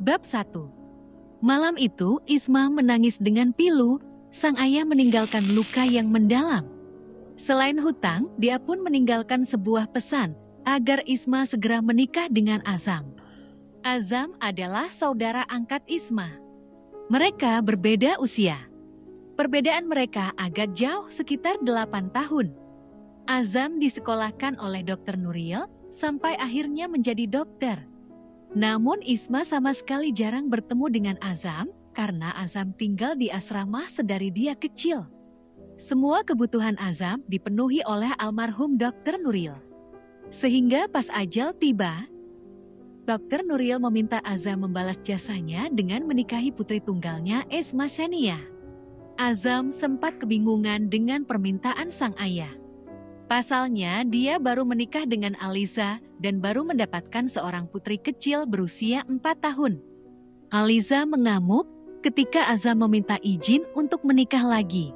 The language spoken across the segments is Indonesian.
Bab 1. Malam itu, Isma menangis dengan pilu. Sang ayah meninggalkan luka yang mendalam. Selain hutang, dia pun meninggalkan sebuah pesan agar Isma segera menikah dengan Azam. Azam adalah saudara angkat Isma. Mereka berbeda usia. Perbedaan mereka agak jauh, sekitar 8 tahun. Azam disekolahkan oleh Dr. Nuril sampai akhirnya menjadi dokter. Namun Isma sama sekali jarang bertemu dengan Azam karena Azam tinggal di asrama sedari dia kecil. Semua kebutuhan Azam dipenuhi oleh almarhum Dr. Nuril. Sehingga pas ajal tiba, Dr. Nuril meminta Azam membalas jasanya dengan menikahi putri tunggalnya, Isma Sania. Azam sempat kebingungan dengan permintaan sang ayah. Pasalnya, dia baru menikah dengan Aliza dan baru mendapatkan seorang putri kecil berusia 4 tahun. Aliza mengamuk ketika Azam meminta izin untuk menikah lagi.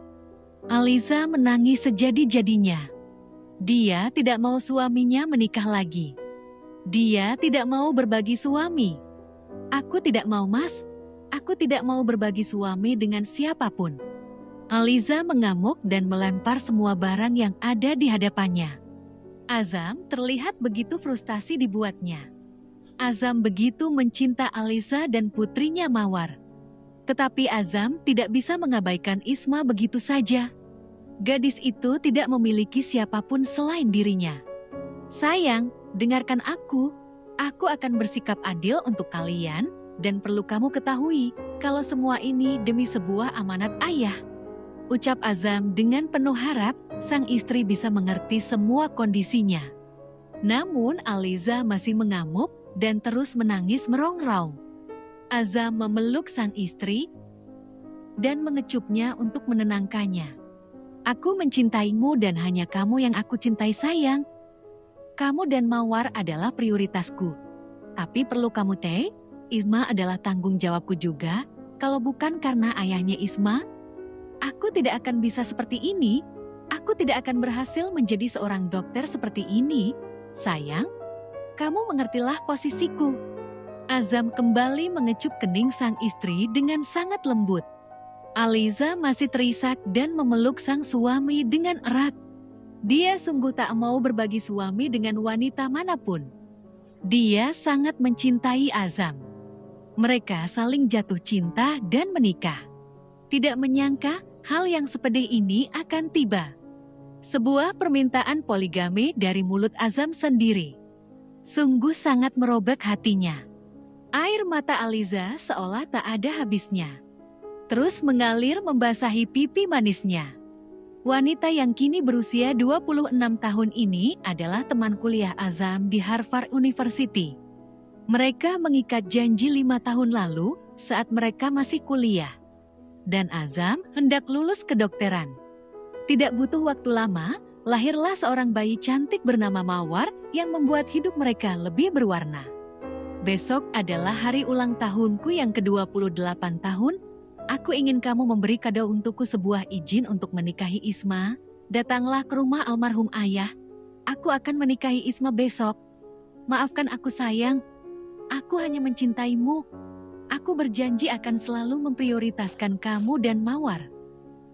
Aliza menangis sejadi-jadinya. Dia tidak mau suaminya menikah lagi. Dia tidak mau berbagi suami. "Aku tidak mau, Mas. Aku tidak mau berbagi suami dengan siapapun." Aliza mengamuk dan melempar semua barang yang ada di hadapannya. Azam terlihat begitu frustasi dibuatnya. Azam begitu mencinta Aliza dan putrinya Mawar. Tetapi Azam tidak bisa mengabaikan Isma begitu saja. Gadis itu tidak memiliki siapapun selain dirinya. "Sayang, dengarkan aku. Aku akan bersikap adil untuk kalian, dan perlu kamu ketahui kalau semua ini demi sebuah amanat ayah," ucap Azam dengan penuh harap sang istri bisa mengerti semua kondisinya. Namun Aliza masih mengamuk dan terus menangis merongrong. Azam memeluk sang istri dan mengecupnya untuk menenangkannya. "Aku mencintaimu dan hanya kamu yang aku cintai, sayang. Kamu dan Mawar adalah prioritasku. Tapi perlu kamu tahu, Isma adalah tanggung jawabku juga. Kalau bukan karena ayahnya Isma, aku tidak akan bisa seperti ini. Aku tidak akan berhasil menjadi seorang dokter seperti ini. Sayang, kamu mengertilah posisiku." Azam kembali mengecup kening sang istri dengan sangat lembut. Aliza masih terisak dan memeluk sang suami dengan erat. Dia sungguh tak mau berbagi suami dengan wanita manapun. Dia sangat mencintai Azam. Mereka saling jatuh cinta dan menikah. Tidak menyangka hal yang sepedih ini akan tiba. Sebuah permintaan poligami dari mulut Azam sendiri. Sungguh sangat merobek hatinya. Air mata Aliza seolah tak ada habisnya. Terus mengalir membasahi pipi manisnya. Wanita yang kini berusia 26 tahun ini adalah teman kuliah Azam di Harvard University. Mereka mengikat janji 5 tahun lalu saat mereka masih kuliah. Dan Azam hendak lulus kedokteran. Tidak butuh waktu lama, lahirlah seorang bayi cantik bernama Mawar yang membuat hidup mereka lebih berwarna. "Besok adalah hari ulang tahunku yang ke-28 tahun. Aku ingin kamu memberi kado untukku, sebuah izin untuk menikahi Isma. Datanglah ke rumah almarhum ayah. Aku akan menikahi Isma besok. Maafkan aku, sayang. Aku hanya mencintaimu. Aku berjanji akan selalu memprioritaskan kamu dan Mawar,"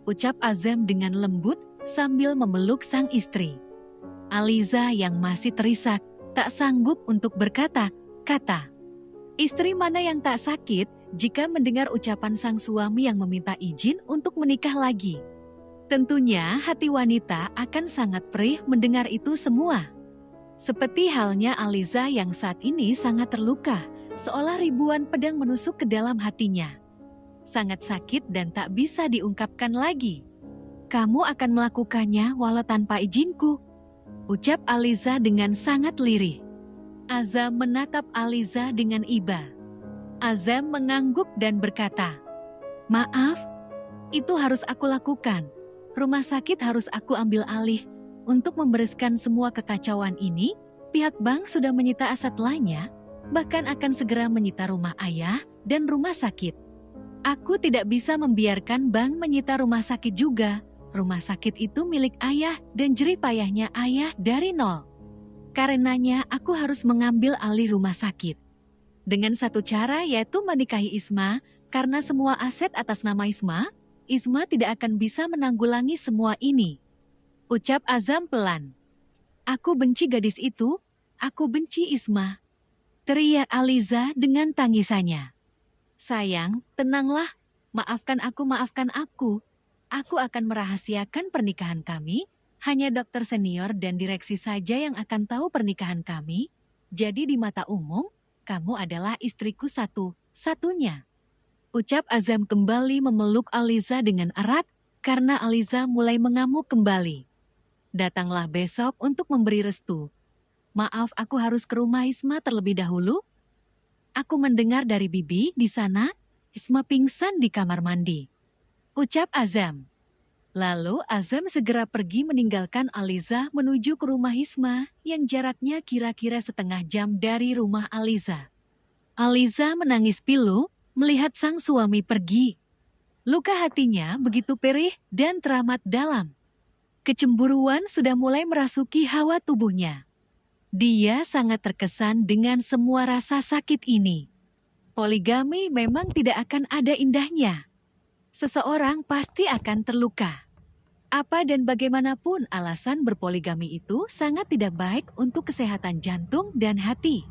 ucap Azam dengan lembut sambil memeluk sang istri. Aliza yang masih terisak, tak sanggup untuk berkata-kata. Istri mana yang tak sakit jika mendengar ucapan sang suami yang meminta izin untuk menikah lagi? Tentunya hati wanita akan sangat perih mendengar itu semua. Seperti halnya Aliza yang saat ini sangat terluka, seolah ribuan pedang menusuk ke dalam hatinya. Sangat sakit dan tak bisa diungkapkan lagi. "Kamu akan melakukannya walau tanpa izinku," ucap Aliza dengan sangat lirih. Azam menatap Aliza dengan iba. Azam mengangguk dan berkata, "Maaf, itu harus aku lakukan. Rumah sakit harus aku ambil alih. Untuk membereskan semua kekacauan ini, pihak bank sudah menyita aset lainnya, bahkan akan segera menyita rumah ayah dan rumah sakit. Aku tidak bisa membiarkan bank menyita rumah sakit juga. Rumah sakit itu milik ayah dan jerih payahnya ayah dari nol. Karenanya aku harus mengambil alih rumah sakit." Dengan satu cara yaitu menikahi Isma, karena semua aset atas nama Isma, Isma tidak akan bisa menanggulangi semua ini. Ucap Azam pelan. Aku benci gadis itu, aku benci Isma. Teriak Aliza dengan tangisannya. Sayang, tenanglah, maafkan aku, maafkan aku. Aku akan merahasiakan pernikahan kami, hanya dokter senior dan direksi saja yang akan tahu pernikahan kami. Jadi di mata umum, kamu adalah istriku satu-satunya. Ucap Azam kembali memeluk Aliza dengan erat, karena Aliza mulai mengamuk kembali. Datanglah besok untuk memberi restu. Maaf, aku harus ke rumah Isma terlebih dahulu. Aku mendengar dari Bibi di sana, Isma pingsan di kamar mandi. Ucap Azam. Lalu Azam segera pergi meninggalkan Aliza menuju ke rumah Isma yang jaraknya kira-kira setengah jam dari rumah Aliza. Aliza menangis pilu melihat sang suami pergi. Luka hatinya begitu perih dan teramat dalam. Kecemburuan sudah mulai merasuki hawa tubuhnya. Dia sangat terkesan dengan semua rasa sakit ini. Poligami memang tidak akan ada indahnya. Seseorang pasti akan terluka. Apa dan bagaimanapun alasan berpoligami itu sangat tidak baik untuk kesehatan jantung dan hati.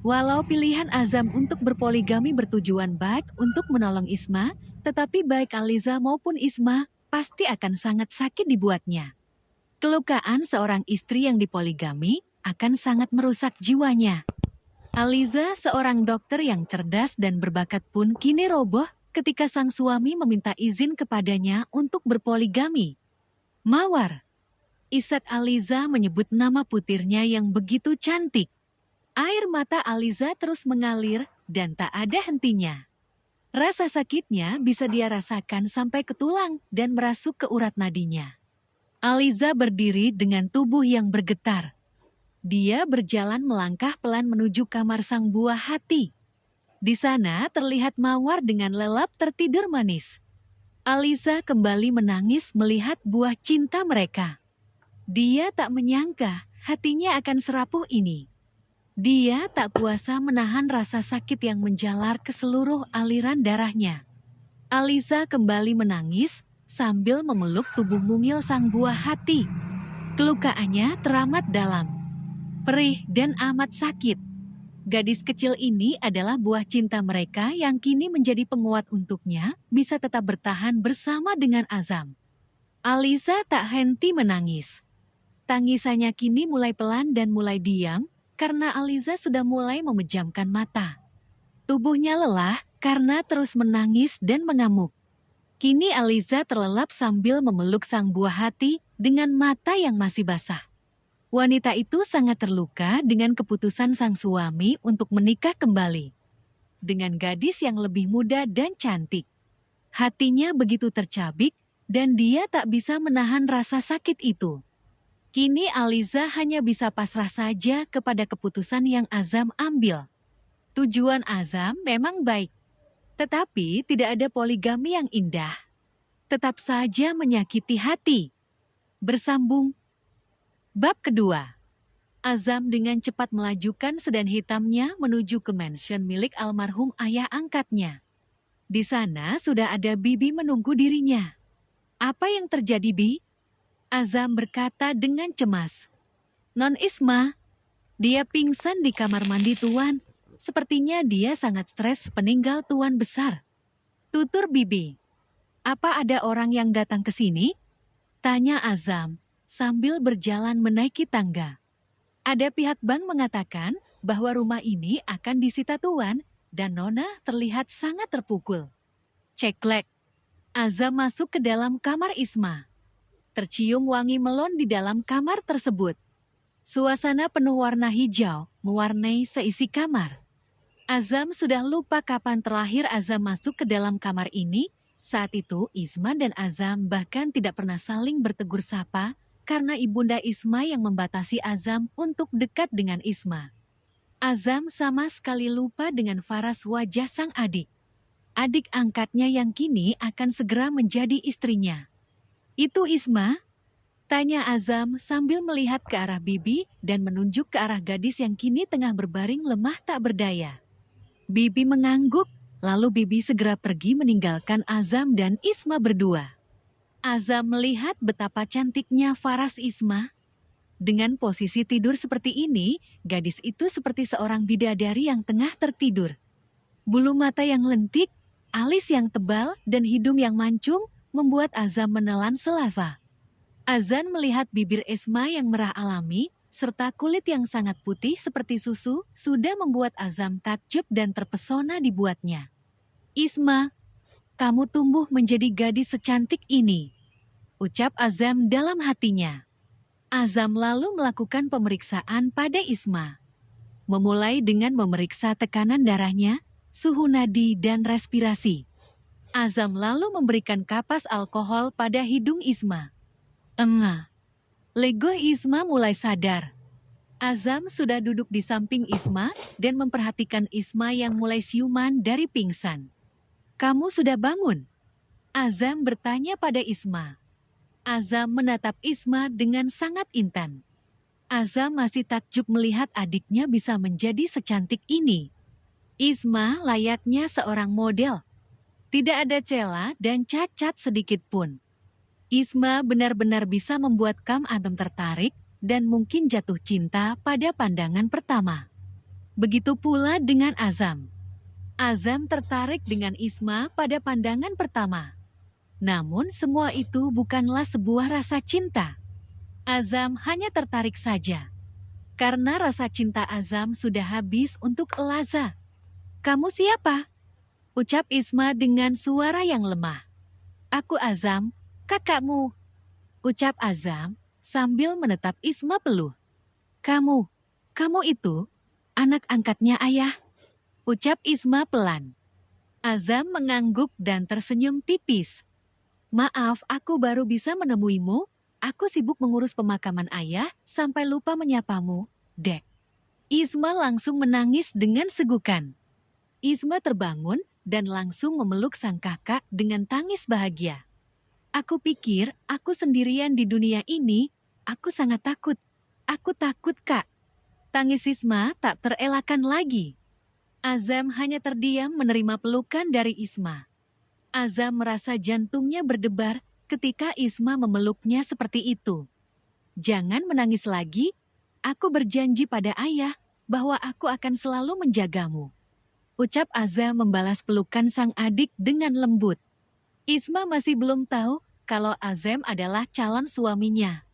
Walau pilihan Azam untuk berpoligami bertujuan baik untuk menolong Isma, tetapi baik Aliza maupun Isma pasti akan sangat sakit dibuatnya. Kelukaan seorang istri yang dipoligami akan sangat merusak jiwanya. Aliza, seorang dokter yang cerdas dan berbakat pun kini roboh ketika sang suami meminta izin kepadanya untuk berpoligami. Mawar. Ishak Aliza menyebut nama putirnya yang begitu cantik. Air mata Aliza terus mengalir dan tak ada hentinya. Rasa sakitnya bisa dia rasakan sampai ke tulang dan merasuk ke urat nadinya. Aliza berdiri dengan tubuh yang bergetar. Dia berjalan melangkah pelan menuju kamar sang buah hati. Di sana terlihat Mawar dengan lelap tertidur manis. Aliza kembali menangis melihat buah cinta mereka. Dia tak menyangka hatinya akan serapuh ini. Dia tak kuasa menahan rasa sakit yang menjalar ke seluruh aliran darahnya. Aliza kembali menangis sambil memeluk tubuh mungil sang buah hati. Kelukaannya teramat dalam, perih dan amat sakit. Gadis kecil ini adalah buah cinta mereka yang kini menjadi penguat untuknya bisa tetap bertahan bersama dengan Azam. Aliza tak henti menangis. Tangisannya kini mulai pelan dan mulai diam karena Aliza sudah mulai memejamkan mata. Tubuhnya lelah karena terus menangis dan mengamuk. Kini Aliza terlelap sambil memeluk sang buah hati dengan mata yang masih basah. Wanita itu sangat terluka dengan keputusan sang suami untuk menikah kembali dengan gadis yang lebih muda dan cantik. Hatinya begitu tercabik dan dia tak bisa menahan rasa sakit itu. Kini Aliza hanya bisa pasrah saja kepada keputusan yang Azam ambil. Tujuan Azam memang baik, tetapi tidak ada poligami yang indah. Tetap saja menyakiti hati. Bersambung. Bab kedua. Azam dengan cepat melajukan sedan hitamnya menuju ke mansion milik almarhum ayah angkatnya. Di sana sudah ada Bibi menunggu dirinya. Apa yang terjadi, Bi? Azam berkata dengan cemas. Non Isma, dia pingsan di kamar mandi Tuan. Sepertinya dia sangat stres peninggal Tuan besar. Tutur Bibi. Apa ada orang yang datang ke sini? Tanya Azam sambil berjalan menaiki tangga. Ada pihak bank mengatakan bahwa rumah ini akan disita Tuan dan Nona terlihat sangat terpukul. Ceklek. Azam masuk ke dalam kamar Isma. Tercium wangi melon di dalam kamar tersebut. Suasana penuh warna hijau mewarnai seisi kamar. Azam sudah lupa kapan terakhir Azam masuk ke dalam kamar ini. Saat itu Isma dan Azam bahkan tidak pernah saling bertegur sapa karena ibunda Isma yang membatasi Azam untuk dekat dengan Isma. Azam sama sekali lupa dengan Faras wajah sang adik. Adik angkatnya yang kini akan segera menjadi istrinya. Itu Isma? Tanya Azam sambil melihat ke arah Bibi dan menunjuk ke arah gadis yang kini tengah berbaring lemah tak berdaya. Bibi mengangguk, lalu Bibi segera pergi meninggalkan Azam dan Isma berdua. Azam melihat betapa cantiknya Faras Isma. Dengan posisi tidur seperti ini, gadis itu seperti seorang bidadari yang tengah tertidur. Bulu mata yang lentik, alis yang tebal, dan hidung yang mancung membuat Azam menelan selava. Azan melihat bibir Isma yang merah alami, serta kulit yang sangat putih seperti susu, sudah membuat Azam takjub dan terpesona dibuatnya. Isma, kamu tumbuh menjadi gadis secantik ini, ucap Azam dalam hatinya. Azam lalu melakukan pemeriksaan pada Isma. Memulai dengan memeriksa tekanan darahnya, suhu nadi, dan respirasi. Azam lalu memberikan kapas alkohol pada hidung Isma. Lego Isma mulai sadar. Azam sudah duduk di samping Isma dan memperhatikan Isma yang mulai siuman dari pingsan. Kamu sudah bangun? Azam bertanya pada Isma. Azam menatap Isma dengan sangat intan. Azam masih takjub melihat adiknya bisa menjadi secantik ini. Isma layaknya seorang model. Tidak ada celah dan cacat sedikit pun. Isma benar-benar bisa membuat Azam tertarik dan mungkin jatuh cinta pada pandangan pertama. Begitu pula dengan Azam. Azam tertarik dengan Isma pada pandangan pertama. Namun semua itu bukanlah sebuah rasa cinta. Azam hanya tertarik saja. Karena rasa cinta Azam sudah habis untuk Elaza. Kamu siapa? Ucap Isma dengan suara yang lemah. Aku Azam, kakakmu. Ucap Azam sambil menatap Isma peluh. Kamu itu anak angkatnya ayah. Ucap Isma pelan. Azam mengangguk dan tersenyum tipis. Maaf, aku baru bisa menemuimu. Aku sibuk mengurus pemakaman ayah sampai lupa menyapamu, Dek. Isma langsung menangis dengan segukan. Isma terbangun dan langsung memeluk sang kakak dengan tangis bahagia. Aku pikir aku sendirian di dunia ini. Aku sangat takut. Aku takut, Kak. Tangis Isma tak terelakkan lagi. Azam hanya terdiam menerima pelukan dari Isma. Azam merasa jantungnya berdebar ketika Isma memeluknya seperti itu. Jangan menangis lagi. Aku berjanji pada ayah bahwa aku akan selalu menjagamu. Ucap Azam membalas pelukan sang adik dengan lembut. Isma masih belum tahu kalau Azam adalah calon suaminya.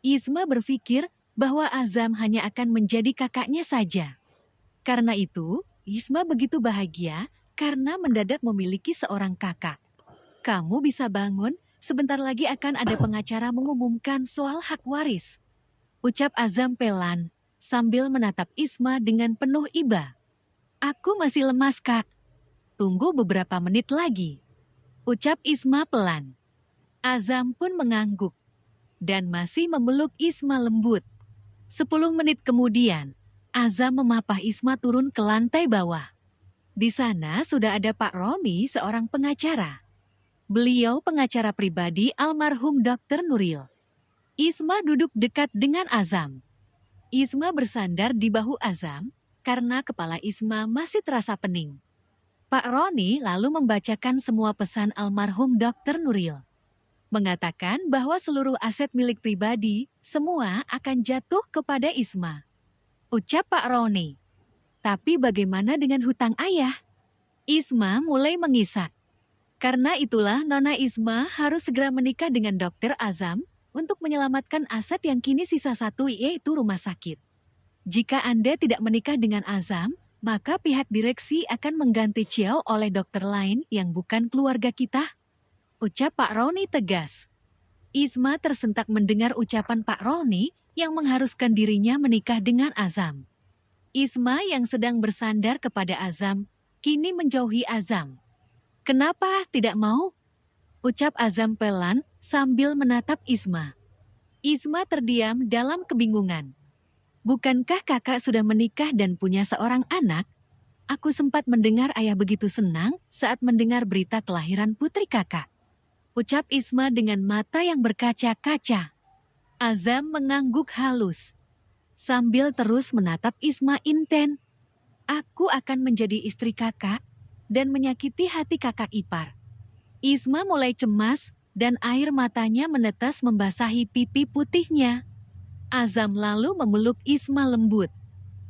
Isma berpikir bahwa Azam hanya akan menjadi kakaknya saja. Karena itu, Isma begitu bahagia karena mendadak memiliki seorang kakak. Kamu bisa bangun, sebentar lagi akan ada pengacara mengumumkan soal hak waris. Ucap Azam pelan sambil menatap Isma dengan penuh iba. Aku masih lemas, Kak. Tunggu beberapa menit lagi. Ucap Isma pelan. Azam pun mengangguk dan masih memeluk Isma lembut. 10 menit kemudian, Azam memapah Isma turun ke lantai bawah. Di sana sudah ada Pak Roni, seorang pengacara. Beliau pengacara pribadi almarhum Dr. Nuril. Isma duduk dekat dengan Azam. Isma bersandar di bahu Azam karena kepala Isma masih terasa pening. Pak Roni lalu membacakan semua pesan almarhum Dr. Nuril. Mengatakan bahwa seluruh aset milik pribadi semua akan jatuh kepada Isma. Ucap Pak Roni. Tapi bagaimana dengan hutang ayah? Isma mulai mengisak. Karena itulah Nona Isma harus segera menikah dengan Dr. Azam untuk menyelamatkan aset yang kini sisa satu, yaitu rumah sakit. Jika Anda tidak menikah dengan Azam, maka pihak direksi akan mengganti Ciao oleh dokter lain yang bukan keluarga kita. Ucap Pak Roni tegas. Isma tersentak mendengar ucapan Pak Roni yang mengharuskan dirinya menikah dengan Azam. Isma yang sedang bersandar kepada Azam, kini menjauhi Azam. Kenapa tidak mau? Ucap Azam pelan sambil menatap Isma. Isma terdiam dalam kebingungan. Bukankah kakak sudah menikah dan punya seorang anak? Aku sempat mendengar ayah begitu senang saat mendengar berita kelahiran putri kakak. Ucap Isma dengan mata yang berkaca-kaca. Azam mengangguk halus, sambil terus menatap Isma inten. Aku akan menjadi istri kakak dan menyakiti hati kakak ipar. Isma mulai cemas dan air matanya menetes membasahi pipi putihnya. Azam lalu memeluk Isma lembut.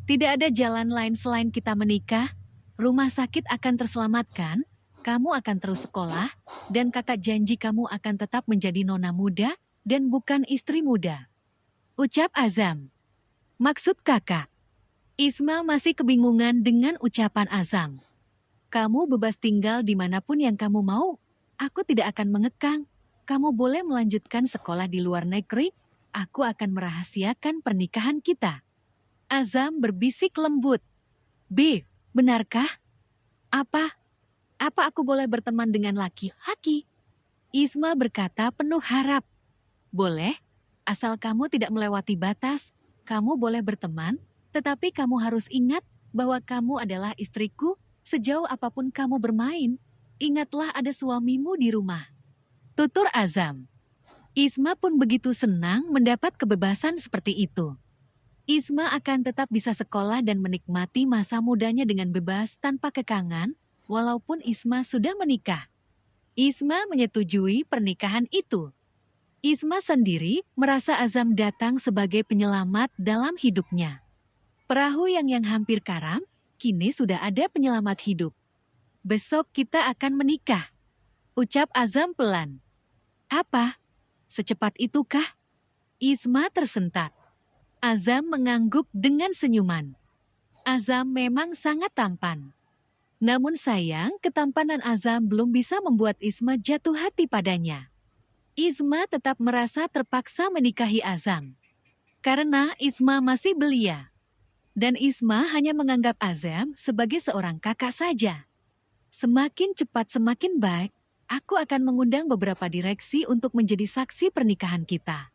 Tidak ada jalan lain selain kita menikah. Rumah sakit akan terselamatkan, kamu akan terus sekolah, dan kakak janji kamu akan tetap menjadi nona muda dan bukan istri muda. Ucap Azam. Maksud kakak? Isma masih kebingungan dengan ucapan Azam. Kamu bebas tinggal dimanapun yang kamu mau. Aku tidak akan mengekang. Kamu boleh melanjutkan sekolah di luar negeri. Aku akan merahasiakan pernikahan kita. Azam berbisik lembut. B, benarkah? Apa aku boleh berteman dengan laki-laki? Isma berkata penuh harap. Boleh, asal kamu tidak melewati batas. Kamu boleh berteman, tetapi kamu harus ingat bahwa kamu adalah istriku sejauh apapun kamu bermain. Ingatlah ada suamimu di rumah. Tutur Azam. Isma pun begitu senang mendapat kebebasan seperti itu. Isma akan tetap bisa sekolah dan menikmati masa mudanya dengan bebas tanpa kekangan, walaupun Isma sudah menikah. Isma menyetujui pernikahan itu. Isma sendiri merasa Azam datang sebagai penyelamat dalam hidupnya. Perahu yang hampir karam, kini sudah ada penyelamat hidup. Besok kita akan menikah. Ucap Azam pelan. Apa? Secepat itukah? Isma tersentak. Azam mengangguk dengan senyuman. Azam memang sangat tampan. Namun sayang, ketampanan Azam belum bisa membuat Isma jatuh hati padanya. Isma tetap merasa terpaksa menikahi Azam. Karena Isma masih belia. Dan Isma hanya menganggap Azam sebagai seorang kakak saja. Semakin cepat semakin baik, aku akan mengundang beberapa direksi untuk menjadi saksi pernikahan kita.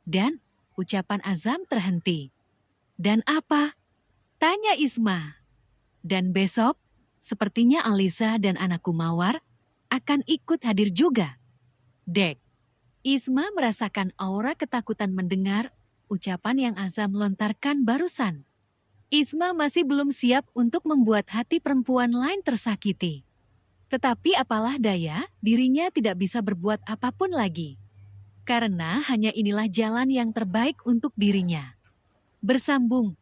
Dan ucapan Azam terhenti. Dan apa? Tanya Isma. Dan besok, sepertinya Aliza dan anakku Mawar akan ikut hadir juga. Dek. Isma merasakan aura ketakutan mendengar ucapan yang Azam lontarkan barusan. Isma masih belum siap untuk membuat hati perempuan lain tersakiti. Tetapi apalah daya, dirinya tidak bisa berbuat apapun lagi. Karena hanya inilah jalan yang terbaik untuk dirinya. Bersambung.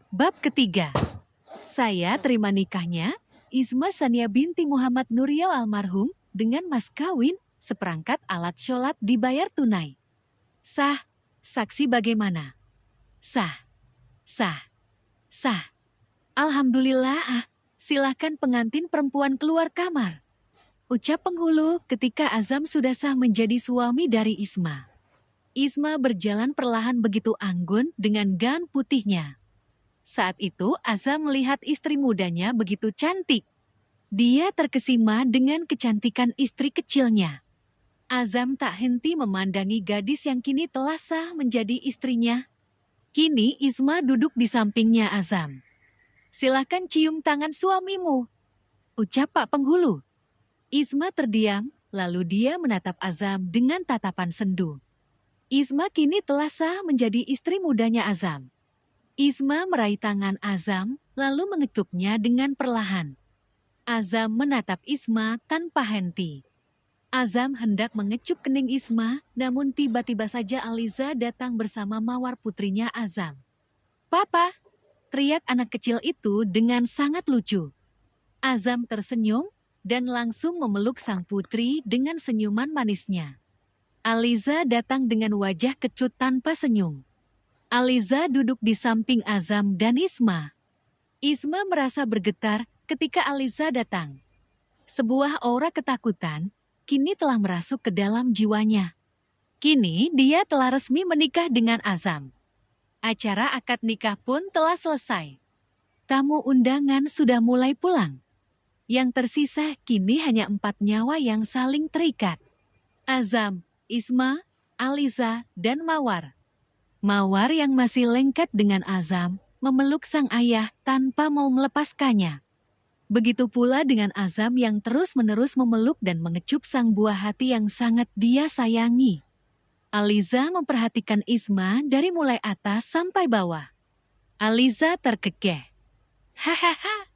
Bab ketiga. Saya terima nikahnya, Isma Sania binti Muhammad Nuriyah almarhum, dengan mas kawin, seperangkat alat sholat dibayar tunai. Sah. Saksi bagaimana? Sah. Sah. Sah. Alhamdulillah, silakan pengantin perempuan keluar kamar. Ucap penghulu ketika Azam sudah sah menjadi suami dari Isma. Isma berjalan perlahan begitu anggun dengan gaun putihnya. Saat itu Azam melihat istri mudanya begitu cantik. Dia terkesima dengan kecantikan istri kecilnya. Azam tak henti memandangi gadis yang kini telah sah menjadi istrinya. Kini Isma duduk di sampingnya Azam. Silakan cium tangan suamimu, ucap Pak Penghulu. Isma terdiam, lalu dia menatap Azam dengan tatapan sendu. Isma kini telah sah menjadi istri mudanya Azam. Isma meraih tangan Azam, lalu mengetuknya dengan perlahan. Azam menatap Isma tanpa henti. Azam hendak mengecup kening Isma, namun tiba-tiba saja Aliza datang bersama Mawar putrinya Azam. Papa! Teriak anak kecil itu dengan sangat lucu. Azam tersenyum dan langsung memeluk sang putri dengan senyuman manisnya. Aliza datang dengan wajah kecut tanpa senyum. Aliza duduk di samping Azam dan Isma. Isma merasa bergetar ketika Aliza datang. Sebuah aura ketakutan kini telah merasuk ke dalam jiwanya. Kini dia telah resmi menikah dengan Azam. Acara akad nikah pun telah selesai. Tamu undangan sudah mulai pulang. Yang tersisa kini hanya 4 nyawa yang saling terikat. Azam, Isma, Aliza, dan Mawar. Mawar yang masih lengket dengan Azam memeluk sang ayah tanpa mau melepaskannya. Begitu pula dengan Azam yang terus-menerus memeluk dan mengecup sang buah hati yang sangat dia sayangi. Aliza memperhatikan Isma dari mulai atas sampai bawah. Aliza terkekeh. Hahaha,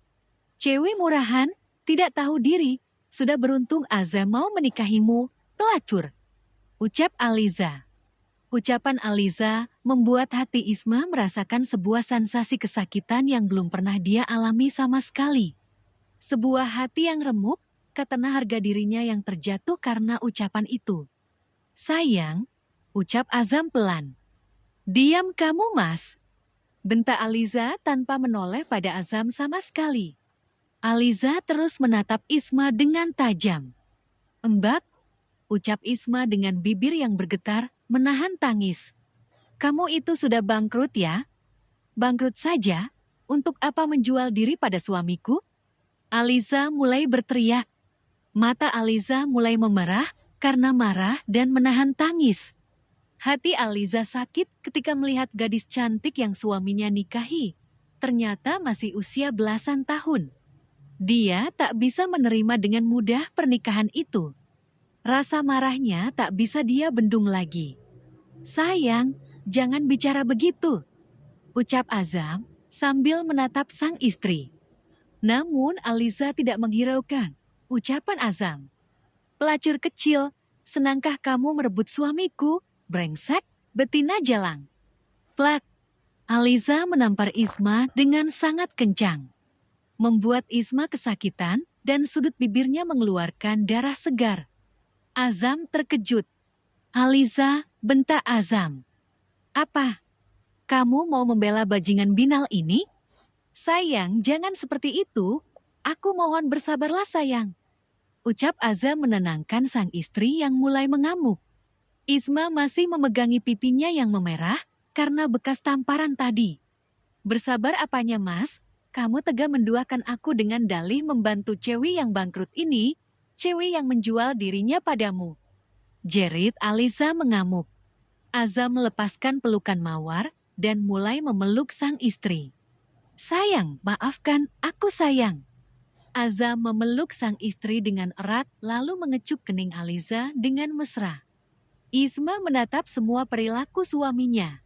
cewek murahan, tidak tahu diri, sudah beruntung Azam mau menikahimu, pelacur. Ucap Aliza. Ucapan Aliza membuat hati Isma merasakan sebuah sensasi kesakitan yang belum pernah dia alami sama sekali. Sebuah hati yang remuk, karena harga dirinya yang terjatuh karena ucapan itu. Sayang, ucap Azam pelan. Diam kamu, Mas. Bentak Aliza tanpa menoleh pada Azam sama sekali. Aliza terus menatap Isma dengan tajam. Mbak, ucap Isma dengan bibir yang bergetar, menahan tangis. Kamu itu sudah bangkrut ya? Bangkrut saja? Untuk apa menjual diri pada suamiku? Aliza mulai berteriak. Mata Aliza mulai memerah karena marah dan menahan tangis. Hati Aliza sakit ketika melihat gadis cantik yang suaminya nikahi. Ternyata masih usia belasan tahun. Dia tak bisa menerima dengan mudah pernikahan itu. Rasa marahnya tak bisa dia bendung lagi. Sayang, jangan bicara begitu, ucap Azam sambil menatap sang istri. Namun Aliza tidak menghiraukan ucapan Azam. Pelacur kecil, senangkah kamu merebut suamiku? Brengsek, betina jalang. Plak, Aliza menampar Isma dengan sangat kencang. Membuat Isma kesakitan dan sudut bibirnya mengeluarkan darah segar. Azam terkejut. Aliza bentak Azam. Apa? Kamu mau membela bajingan binal ini? Sayang, jangan seperti itu. Aku mohon bersabarlah sayang. Ucap Azam menenangkan sang istri yang mulai mengamuk. Isma masih memegangi pipinya yang memerah karena bekas tamparan tadi. Bersabar apanya, Mas? Kamu tega menduakan aku dengan dalih membantu cewek yang bangkrut ini, cewek yang menjual dirinya padamu. Jerit Aliza mengamuk. Azam melepaskan pelukan mawar dan mulai memeluk sang istri. Sayang, maafkan, aku sayang. Azam memeluk sang istri dengan erat lalu mengecup kening Aliza dengan mesra. Isma menatap semua perilaku suaminya.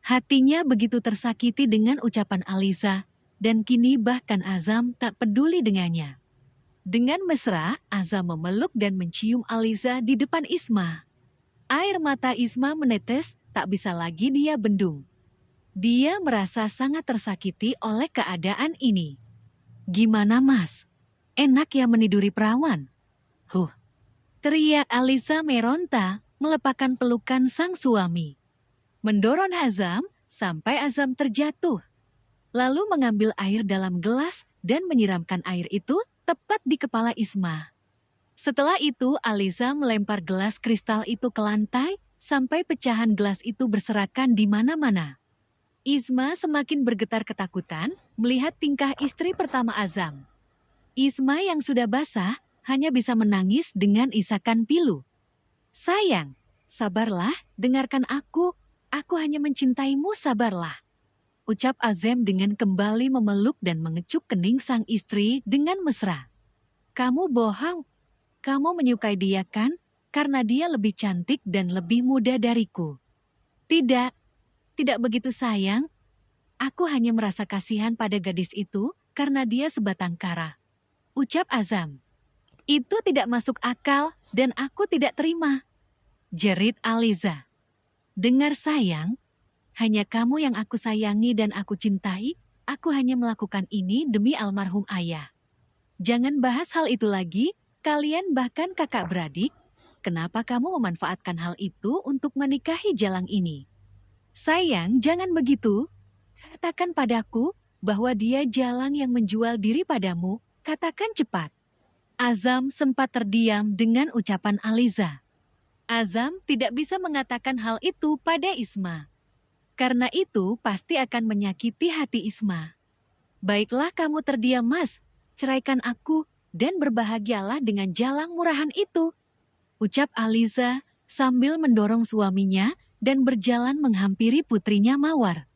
Hatinya begitu tersakiti dengan ucapan Aliza, dan kini bahkan Azam tak peduli dengannya. Dengan mesra, Azam memeluk dan mencium Aliza di depan Isma. Air mata Isma menetes, tak bisa lagi dia bendung. Dia merasa sangat tersakiti oleh keadaan ini. Gimana, Mas? Enak ya meniduri perawan? Teriak Aliza meronta, melepaskan pelukan sang suami. Mendorong Azam sampai Azam terjatuh. Lalu mengambil air dalam gelas dan menyiramkan air itu tepat di kepala Isma. Setelah itu Aliza melempar gelas kristal itu ke lantai sampai pecahan gelas itu berserakan di mana-mana. Isma semakin bergetar ketakutan melihat tingkah istri pertama Azam. Isma yang sudah basah hanya bisa menangis dengan isakan pilu. Sayang, sabarlah, dengarkan aku. Aku hanya mencintaimu, sabarlah. Ucap Azam dengan kembali memeluk dan mengecup kening sang istri dengan mesra. Kamu bohong. Kamu menyukai dia kan? Karena dia lebih cantik dan lebih muda dariku. Tidak, tidak begitu sayang. Aku hanya merasa kasihan pada gadis itu karena dia sebatang kara. Ucap Azam. Itu tidak masuk akal dan aku tidak terima. Jerit Aliza. Dengar sayang, hanya kamu yang aku sayangi dan aku cintai, aku hanya melakukan ini demi almarhum ayah. Jangan bahas hal itu lagi, kalian bahkan kakak beradik, kenapa kamu memanfaatkan hal itu untuk menikahi Jalang ini? Sayang, jangan begitu. Katakan padaku bahwa dia Jalang yang menjual diri padamu, katakan cepat. Azam sempat terdiam dengan ucapan Aliza. Azam tidak bisa mengatakan hal itu pada Isma. Karena itu pasti akan menyakiti hati Isma. Baiklah kamu terdiam, Mas. Ceraikan aku dan berbahagialah dengan Jalang murahan itu. Ucap Aliza sambil mendorong suaminya dan berjalan menghampiri putrinya Mawar.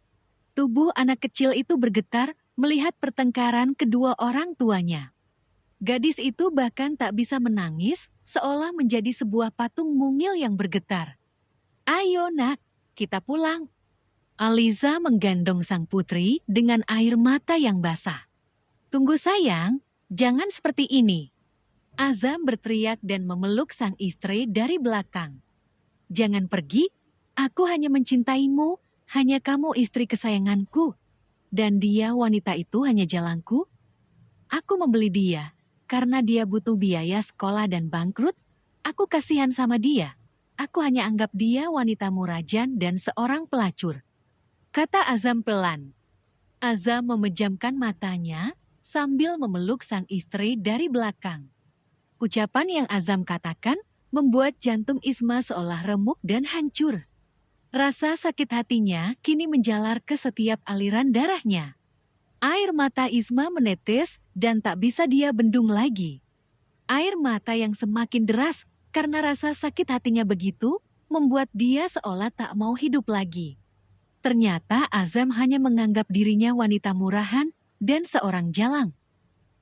Tubuh anak kecil itu bergetar melihat pertengkaran kedua orang tuanya. Gadis itu bahkan tak bisa menangis, seolah menjadi sebuah patung mungil yang bergetar. Ayo nak, kita pulang. Aliza menggendong sang putri dengan air mata yang basah. Tunggu sayang, jangan seperti ini. Azam berteriak dan memeluk sang istri dari belakang. Jangan pergi, aku hanya mencintaimu, hanya kamu istri kesayanganku. Dan dia wanita itu hanya jalangku. Aku membeli dia, karena dia butuh biaya sekolah dan bangkrut. Aku kasihan sama dia. Aku hanya anggap dia wanita murajan dan seorang pelacur. Kata Azam pelan. Azam memejamkan matanya sambil memeluk sang istri dari belakang. Ucapan yang Azam katakan membuat jantung Isma seolah remuk dan hancur. Rasa sakit hatinya kini menjalar ke setiap aliran darahnya. Air mata Isma menetes dan tak bisa dia bendung lagi. Air mata yang semakin deras karena rasa sakit hatinya begitu membuat dia seolah tak mau hidup lagi. Ternyata Azam hanya menganggap dirinya wanita murahan dan seorang jalang.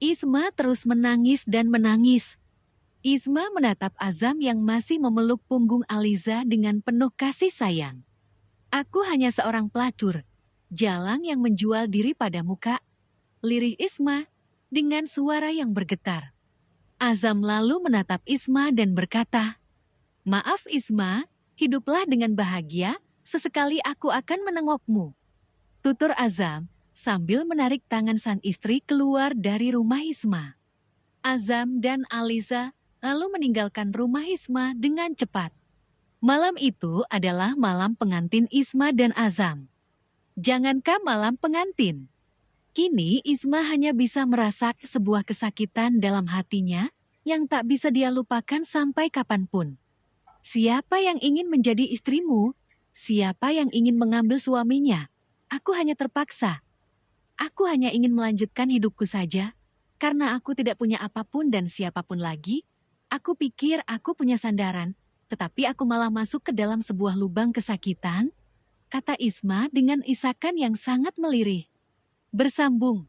Isma terus menangis dan menangis. Isma menatap Azam yang masih memeluk punggung Aliza dengan penuh kasih sayang. Aku hanya seorang pelacur, jalang yang menjual diri pada muka. Lirih Isma dengan suara yang bergetar. Azam lalu menatap Isma dan berkata, "Maaf Isma, hiduplah dengan bahagia, sesekali aku akan menengokmu." Tutur Azam sambil menarik tangan sang istri keluar dari rumah Isma. Azam dan Aliza lalu meninggalkan rumah Isma dengan cepat. Malam itu adalah malam pengantin Isma dan Azam. Jangankah malam pengantin? Kini Isma hanya bisa merasakan sebuah kesakitan dalam hatinya yang tak bisa dia lupakan sampai kapanpun. Siapa yang ingin menjadi istrimu? Siapa yang ingin mengambil suaminya? Aku hanya terpaksa. Aku hanya ingin melanjutkan hidupku saja. Karena aku tidak punya apapun dan siapapun lagi, aku pikir aku punya sandaran, tetapi aku malah masuk ke dalam sebuah lubang kesakitan, kata Isma dengan isakan yang sangat melirih. Bersambung.